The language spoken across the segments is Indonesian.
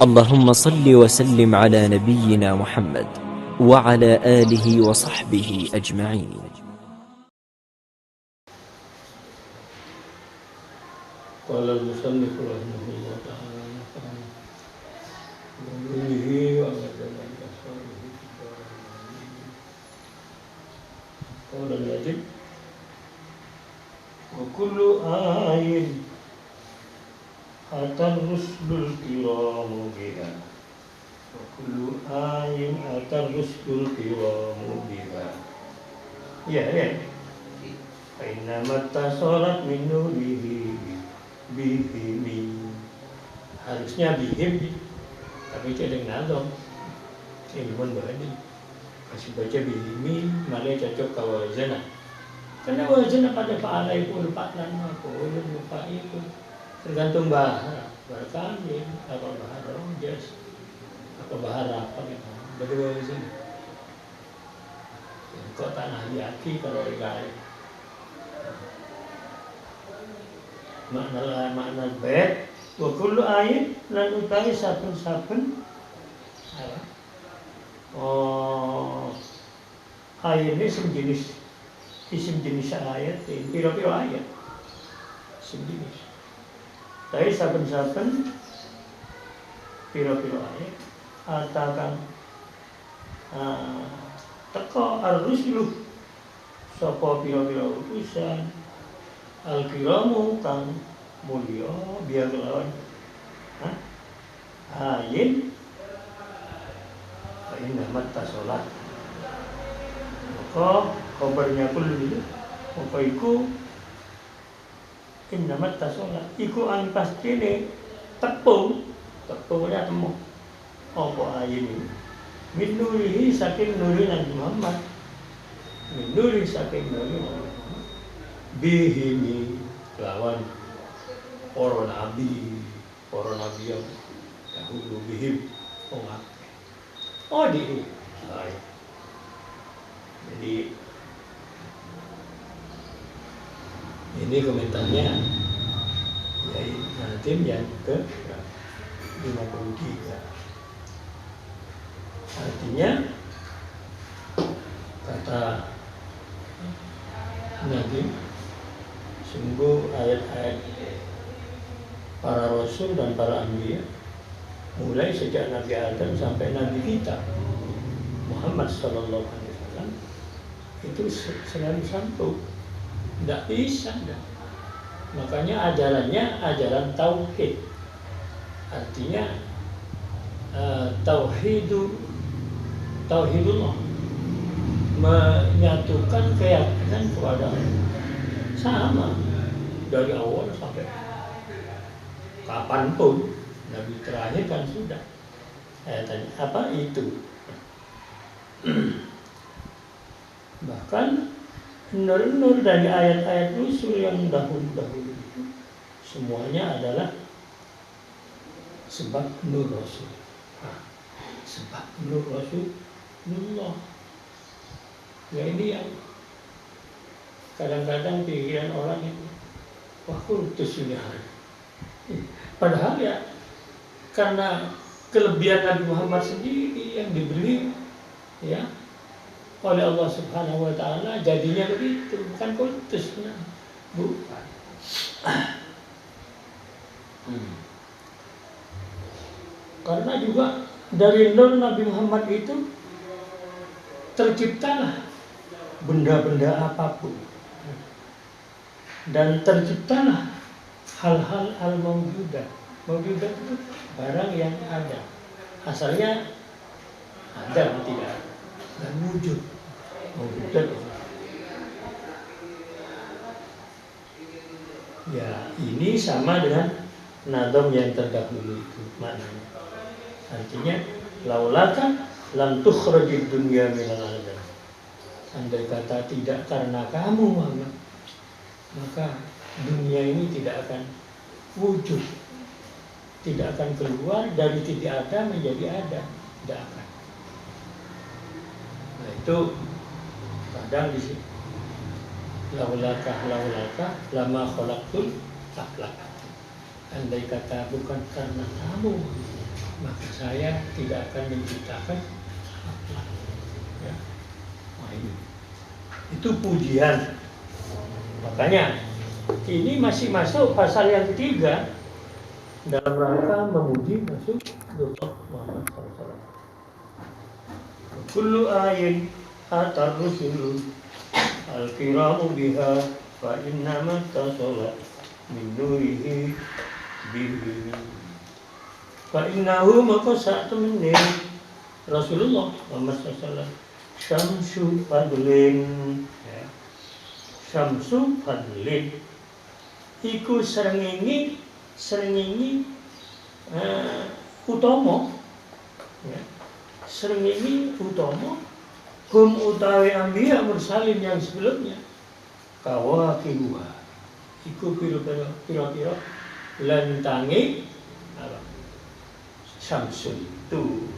اللهم صل وسلم على نبينا محمد وعلى آله وصحبه أجمعين. قال المصنف رحمه الله تعالى قال النجم وكل آية أتى الرسل الكرام بها وكل آية أتى الرسل الكرام بها ya فإنما اتصلت من نوره bihim, harusnya bihim tapi itu ada yang nazam ilmun bahani kasih baca bihimi malah cocok ke wazana karena wazana pada fa'ala itu lupa lama lupa itu tergantung bahara berkali apa bahara jas apa bahara apa gitu berdua wazana kok tanah yaki kalau dikali makna bait wa kullu ayat lan utawi saben-saben ayat ini isim jenis ayat pira-pira ayat isim jenis tapi saben-saben pira-pira ayat atakan teko ar-rusulu sapa pira-pira utusan al-kiramu kang mulya biar lawan ayin ayin amat tasolat maka kabarnya kullu apa iku inamat tasolat iku ang pastine tepung ya temu apa ayin ini min nurihi saking nuri Nabi Muhammad min nuri saking nuri bihimi lawan para nabi yang dahulu bihim di jadi ini komentarnya ya nanti yang ke 53 artinya kata Nabi sungguh ayat-ayat para rasul dan para anbiya mulai sejak Nabi Adam sampai Nabi kita Muhammad sallallahu alaihi wasallam itu selalu satu, tidak bisa dah. Makanya ajarannya ajaran tauhid, artinya tauhidullah, menyatukan keyakinan kepada Allah sama dari awal sampai kapanpun Nabi terakhir kan sudah tanya apa itu bahkan nur-nur dari ayat-ayat Rasul yang dahulu-dahulu itu semuanya adalah sebab nur Rasul sebab nur Rasulullah ya ini yang kadang-kadang pikiran orang itu wah kultus ini padahal ya karena kelebihan Nabi Muhammad sendiri yang diberi ya oleh Allah Subhanahu wa taala jadinya begitu, bukan kultus bukan. Karena juga dari nur Nabi Muhammad itu terciptalah benda-benda apapun dan terciptalah hal-hal al-mawjudah. Mawjudah itu barang yang ada, asalnya ada tidak dan wujud mawjudah. Ya ini sama dengan nadam yang terdahulu itu maknanya. Artinya laulaka lam tukhrajid dunya minal alam. Andai kata tidak karena kamu Muhammad, maka dunia ini tidak akan wujud, tidak akan keluar dari tidak ada menjadi ada, tidak akan. Nah itu kadang di sini laulaka lama khalaqtul aflak. Andai kata bukan karena kamu, maka saya tidak akan menciptakan akhlak. Ya. Nah, itu pujian. Makanya ini masih masuk pasal yang ketiga dalam rangka memuji Rasulullah Muhammad SAW. Kullu ayin atar rusul al-kiramu biha fa innama tasolat min nurihi bihi fa innahu maka saat temenin Rasulullah Muhammad SAW syamsu fadlin, ya. Syamsu fadlin iku srengenge utama, ya. Srengenge utama hum utawi ambiya mursalin yang sebelumnya kawakibuha iku pira-pira lantangi apa Samsun itu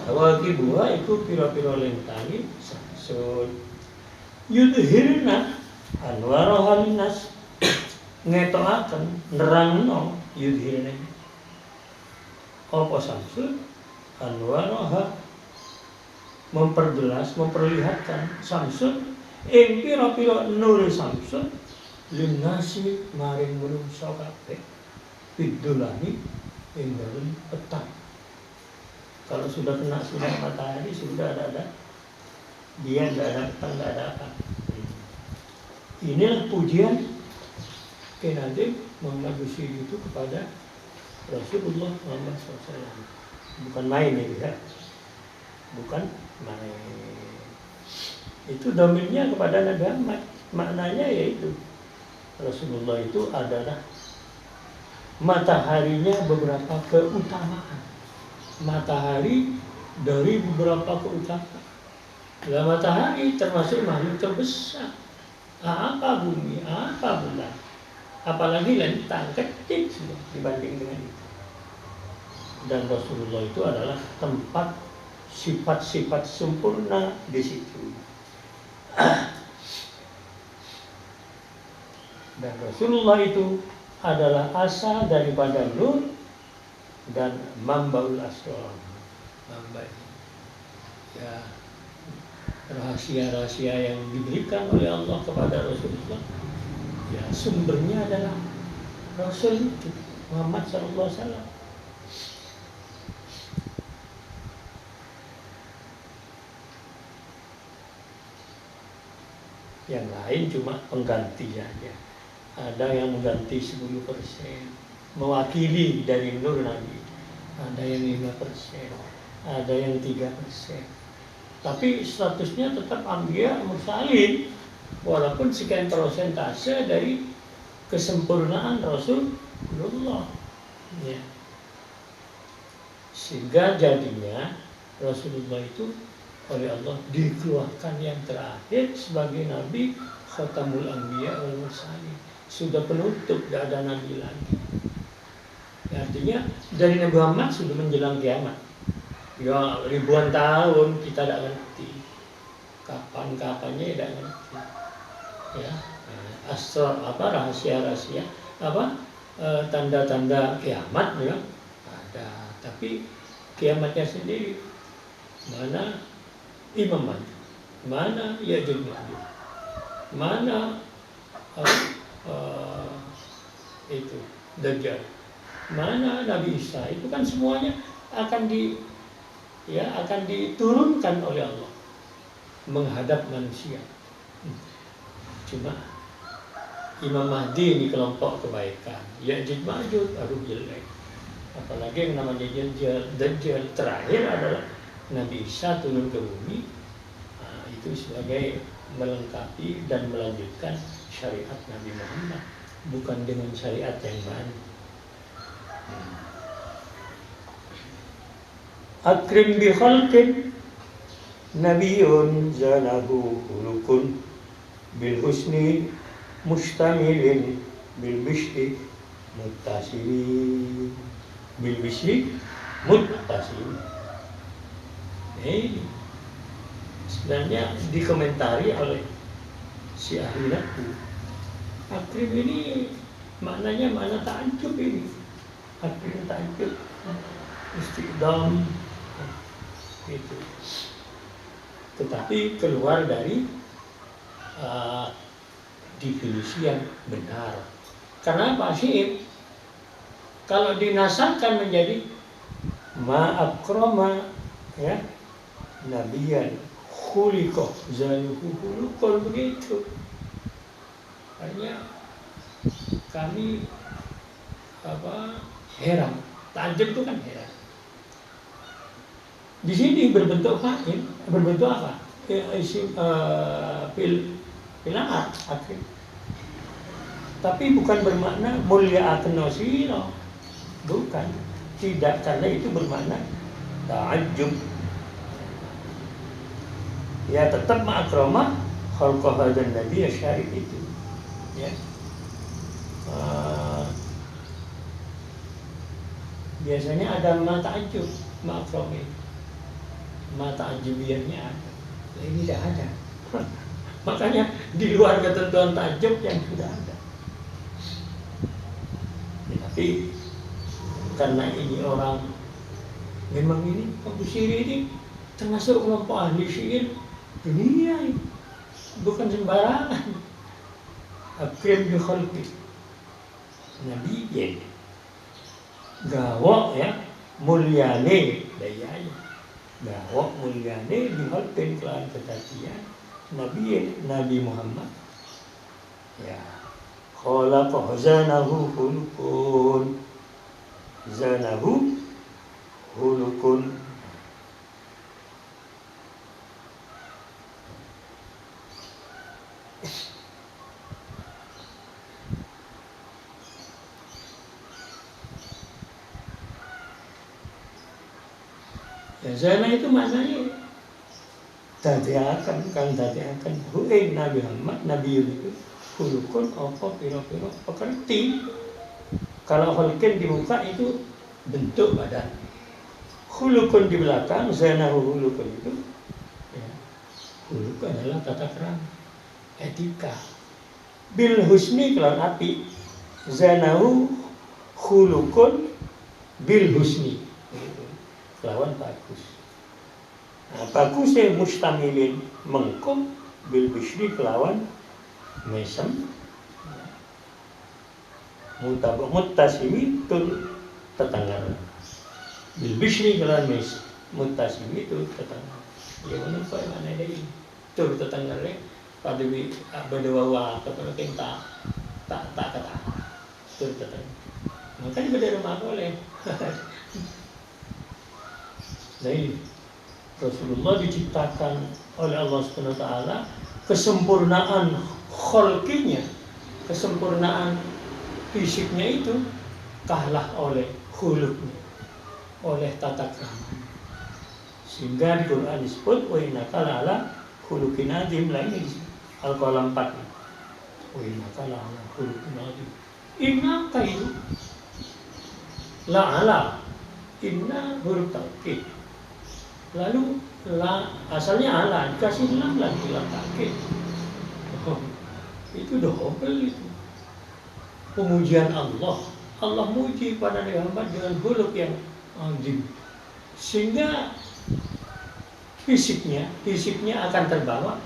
kawakibuha iku pira-pira lantangi Samsun yudhirna anwara halinas ngetokaken nerangno yudhirna apa Samsun anwaraha memperlihatkan Samsun ing pira-pira nur Samsun linasi maring manungsa kabeh bidulani ing dalem petang. Kalau sudah kena sinar matahari sudah ada dia tidak ada petang, tidak ada apa. Inilah pujian Nabi Muhammad itu kepada Rasulullah Muhammad SAW. Bukan main itu, ya. Bukan main. Itu dominnya kepada Nabi Muhammad. Maknanya yaitu Rasulullah itu adalah mataharinya beberapa keutamaan. Matahari dari beberapa keutamaan. Nah, matahari termasuk makhluk terbesar. Apa bumi, apa bulan, apalagi lintang kecil sudah dibanding dengan itu. Dan Rasulullah itu adalah tempat sifat-sifat sempurna di situ. Dan Rasulullah itu adalah asal daripada nur dan mambaul asrar. Mamba, ya, rahasia-rahasia yang diberikan oleh Allah kepada Rasulullah, ya sumbernya adalah Rasul itu Muhammad SAW. Yang lain cuma pengganti saja. Ada yang mengganti 10%, mewakili dari nur Nabi. Ada yang 5%, ada yang 3%. Tapi statusnya tetap anbiya mursalin, walaupun sekian persentase dari kesempurnaan Rasulullah. Ya. Sehingga jadinya Rasulullah itu oleh Allah dikeluarkan yang terakhir sebagai Nabi Khatamul Anbiya wal Mursalin. Sudah penutup, tidak ada Nabi lagi. Ya, artinya dari Nabi Muhammad sudah menjelang kiamat. Ya ribuan tahun kita tidak ngerti kapan-kapannya, tidak ngerti. Ya, asal apa rahasia-rahasia apa tanda-tanda kiamat ya ada, tapi kiamatnya sendiri mana Imam Mahdi, mana Ya'juj Ma'juj, mana itu Dajjal, mana Nabi Isa, itu kan semuanya akan diturunkan oleh Allah menghadap manusia. Cuma Imam Mahdi ini kelompok kebaikan, Ya'juj Ma'juj baru jelek. Apalagi yang namanya Dajjal. Terakhir adalah Nabi Isa turun ke bumi, itu sebagai melengkapi dan melanjutkan syariat Nabi Muhammad, bukan dengan syariat yang baru. Akrim bi khalqin nabiyyun zalahu khuluqun bil husni mustamilin bil bishri muttasilin bil bishri muttasilin. Ini sebenarnya dikomentari oleh si ahli nahwu. Akrim ini maknanya makna ta'ajjub ini. akhirnya takjub, istiqdam, gitu. Tetapi keluar dari definisi yang benar. Karena apa sih? Kalau dinasarkan menjadi ma'akroma, ya, nabiyan khuliqah zanuhu khuluqan, begitu. Artinya kami heran. Takjub itu kan heran. Di sini berbentuk fa'il, berbentuk apa? Isim fi'il akhir. Tapi bukan bermakna mulia akenosiro, bukan. Tidak, karena itu bermakna ta'ajjub. Ya tetap ma'akrama khalqa hadzal nabi syarif itu, ya. Biasanya ada ma ta'ajjub, ma'akrami, ma ta'ajjubiyahnya ada. Ini tidak ada. Makanya di luar ketentuan ta'ajjub yang sudah ada. Ya, tapi karena ini orang, memang ini Abu Siri ini termasuk kelompok ahli syair dunia ini, bukan sembarangan. Akrim bi khalqi nabiyyin, gawok ya mulyane dayanya, gawok mulyane bi khalqin kelan kedatian Nabi Muhammad, ya. Khalaqa zanahu khuluqun, zanahu khuluqun. Ya, zana itu maknanya dadiakan, kang dadiakan hu'in Nabi Muhammad, Nabi itu khuluqun apa piro-piro pekerti. Kalau khuluqin di muka itu bentuk badan, khuluqun di belakang, zanahu khuluqun itu, ya, khuluq adalah tata krama, etika. Bil husni kelawan api, zanahu khuluqun bil husni, kelawan bagus. Nah, bagusnya mustamilin mengkum bil bishri kelawan mesem, mutabak mutasimi tul tetangga. Bil bishri kelawan mes mutasimi tul tetangga. Ya mana kau mana ini tul tetangga le pada bi berdoa kepada kita tak kata tul tetangga. Makanya beda rumah boleh. Nah ini Rasulullah diciptakan oleh Allah Subhanahu wa taala, kesempurnaan khalqinya, kesempurnaan fisiknya itu kalah oleh khuluqnya, oleh tata krama. Sehingga di Quran disebut wa innaka la'ala khuluqin adzim, lain di Al-Qalam 4. Wa innaka la'ala khuluqin adzim. Innaka itu la'ala, inna huruf taukid. Lalu la asalnya ala, dikasih lam lagi, lam takkid. Itu double itu. Pemujian Allah. Allah muji pada Nabi Muhammad dengan khuluq yang azim. Sehingga fisiknya akan terbawa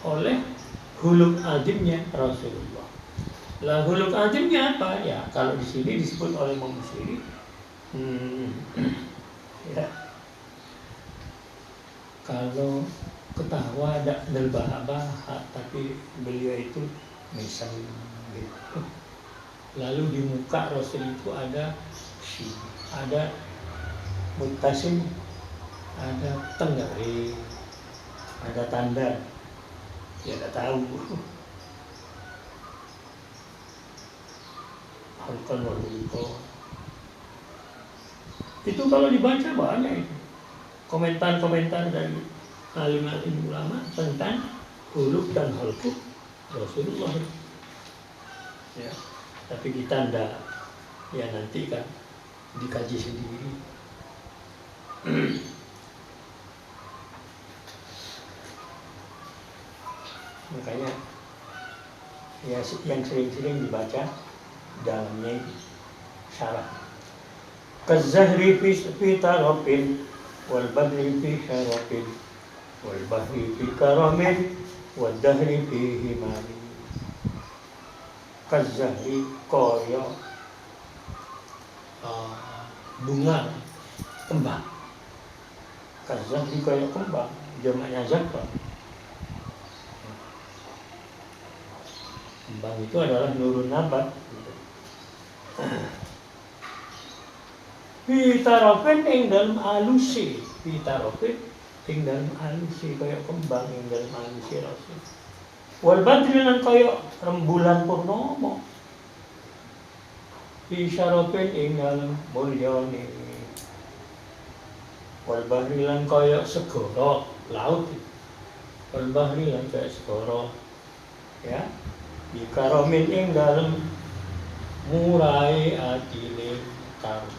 oleh khuluq azimnya Rasulullah. Lah khuluq azimnya apa? Ya, kalau di sini disebut oleh Imam Bukhari, ya. Kalau ketawa tidak berbahak-bahak, tapi beliau itu misal gitu. Lalu di muka Rasul itu ada mutasim, ada tenggari, ada tanda, ya tidak tahu. Halkan waluliko. Itu kalau dibaca banyak itu. Komentar-komentar dari alim-alim ulama tentang khuluq dan khalqu Rasulullah. Ya, tapi kita ndak, ya nanti kan dikaji sendiri. Makanya ya yang sering-sering dibaca dalamnya syarah kazahri fi tarafin wal badri fi syarafin wal bahri fi karamin wal dahri fi himami. Kazahri kaya bunga kembang. Kazahri kaya kembang, jamaknya zahra. Kembang itu adalah nurun nabat. Pitarofin ing dalam alusi, pitarofin ing dalam alusi kaya kembang ing dalam alusi Rasul. Wal badri lan kaya rembulan purnama. Fi syarafin ing dalam mulyane. Wal bahri lan kaya segara laut. Wal bahri lan kaya segara, ya. Di karamin ing dalam murai adile karum.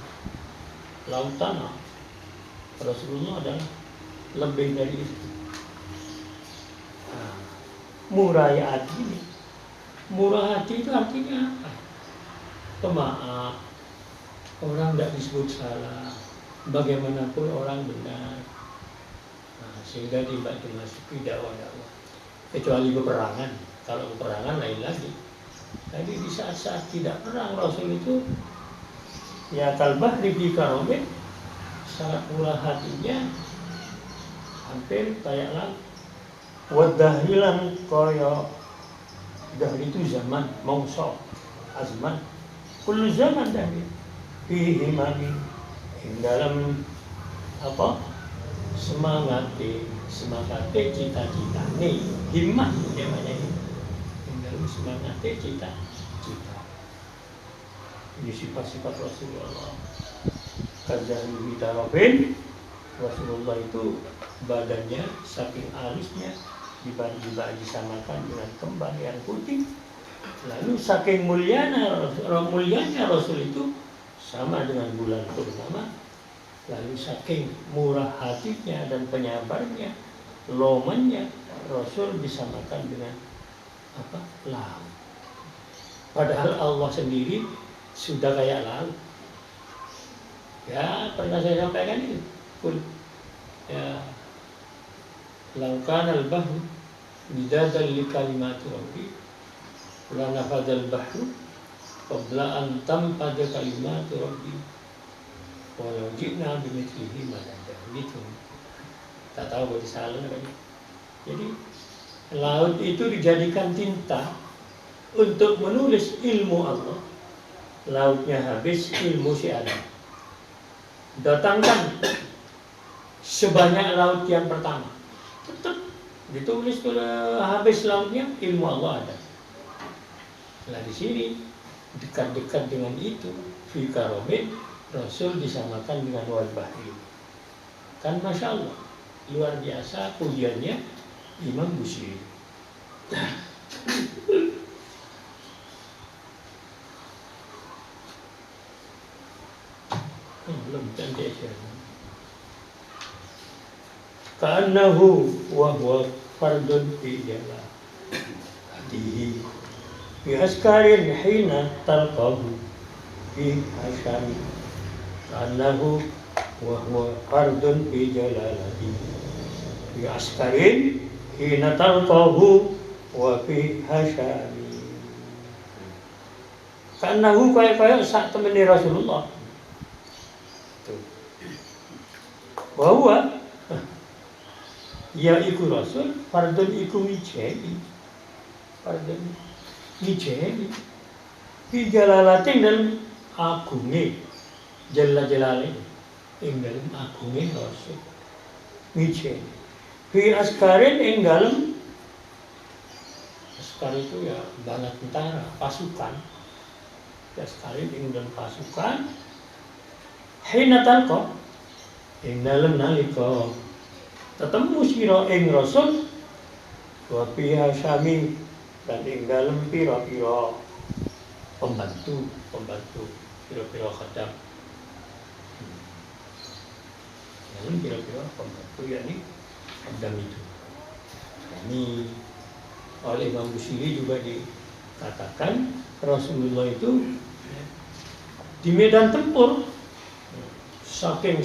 Lautan Rasulullah adalah lebih dari itu. Murai adile. Murah hati itu artinya apa? Pemaaf. Orang tidak disebut salah. Bagaimanapun orang benar. Sehingga dimasuki dakwah-dakwah. Kecuali peperangan. Kalau peperangan lain lagi. Tapi di saat-saat tidak perang, Rasul itu ya kalbah di karomin, sangat murah hatinya, hampir kayak laut. Wadahilan kaya dahri itu zaman, mongso, azman. Kullu zaman dahri fihi mani dalam apa? Semangati cita-cita nih, himmah namanya ini. Dalam semangati cita-cita. Ini sifat-sifat Rasulullah. Kazahri tarafin, Rasulullah itu badannya saking alisnya disamakan dengan kembang yang putih. Lalu saking mulianya Rasul itu sama dengan bulan purnama. Lalu saking murah hatinya dan penyabarnya, lomannya, Rasul disamakan dengan apa? Laut. Padahal Allah sendiri sudah kayak laut. Ya, pernah saya sampaikan itu. Ya, laukan al-bahru bidadan li kalimati rabbi la nafadal bahru qabla an tanfada kalimati rabbi walau ji'na bimithlihi madada. Gitu. Tak tahu berarti salah kan. Jadi laut itu dijadikan tinta untuk menulis ilmu Allah. Lautnya habis, ilmu si Adam. Datangkan sebanyak laut yang pertama, tetap ditulis habis lautnya, ilmu Allah ada. Nah di sini dekat-dekat dengan itu, fi karomin, Rasul disamakan dengan wal bahri. Kan masya Allah, luar biasa pujiannya Imam Busiri. Belum cantik. Ka'annahu wa huwa fardun fi jala hatihi bi askarin hina talqahu fi askari. Ka'annahu wa huwa fardun fi jalalati bi askarin hina talqahu wa fi hasyari. Ka'annahu kaya sak temene Rasulullah. Bahwa ya iku Rasul fardun iku mijeni, fardun mijeni fi jalalatin dalam agunge jalla jalale ing dalam agunge Rasul mijeni fi askarin ing dalam askar itu ya bala tentara pasukan, askarin ing dalam pasukan hina talqa ing dalem nalika ketemu sira ing Rasul wa fiha syami dan ing dalem pira-pira pembantu pira-pira khadam. Dalem pira-pira pembantu yakni khadam itu. Ini oleh Imam Busiri juga dikatakan Rasulullah itu di medan tempur saking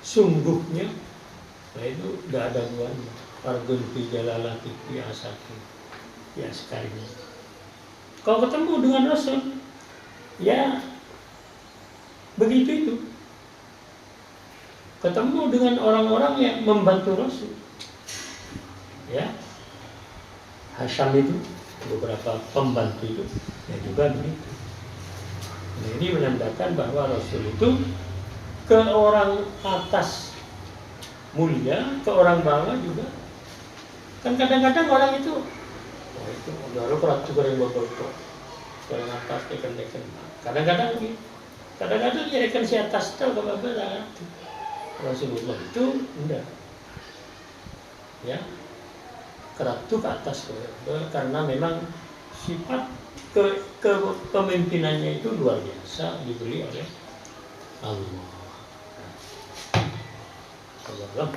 sungguhnya, nah itu tidak ada duanya. Argun fi jalalati fi asaki, ya sekalinya. Kalau ketemu dengan Rasul, ya begitu itu. Ketemu dengan orang-orang yang membantu Rasul, ya. Hasyam itu beberapa pembantu itu, ya juga begitu. Nah, ini menandakan bahwa Rasul itu ke orang atas mulia, ke orang bawah juga. Kan kadang-kadang orang itu, wah itu udah lo kerat juga yang bawa ke orang atas dekan-dekan. Kadang-kadang gitu. Kadang-kadang ya dekan si atas tahu ke bawah lah. Rasulullah itu enggak. Ya. Kerat itu ke atas karena memang sifat kepemimpinannya itu luar biasa diberi oleh Allah. Allah.